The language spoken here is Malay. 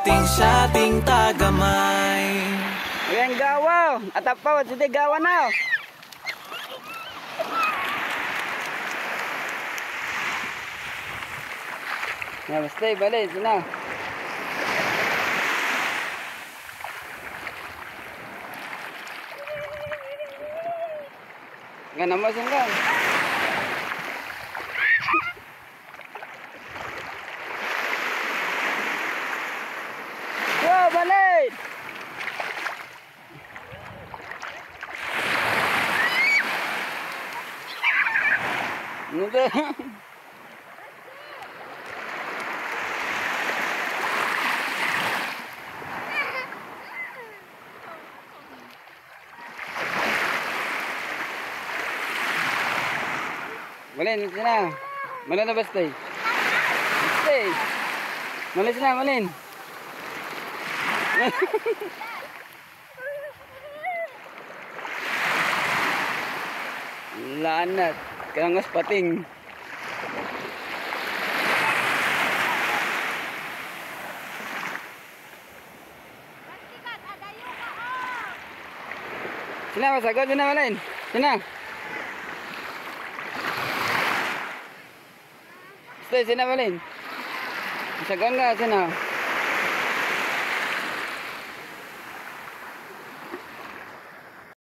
ating sa ating tagamay. Ayan gawa. Atapaw, sige gawa na. Namaste, balik, sina. Ganun mo sila. Wow, balik! Nada. Malin, sina. Malin na ba stay? Stay. Malin sina, malin. Lanat. Kangas pating. Sina, masagod sina, malin. Sina. Stay, sina, malin. Masagod nga, sina.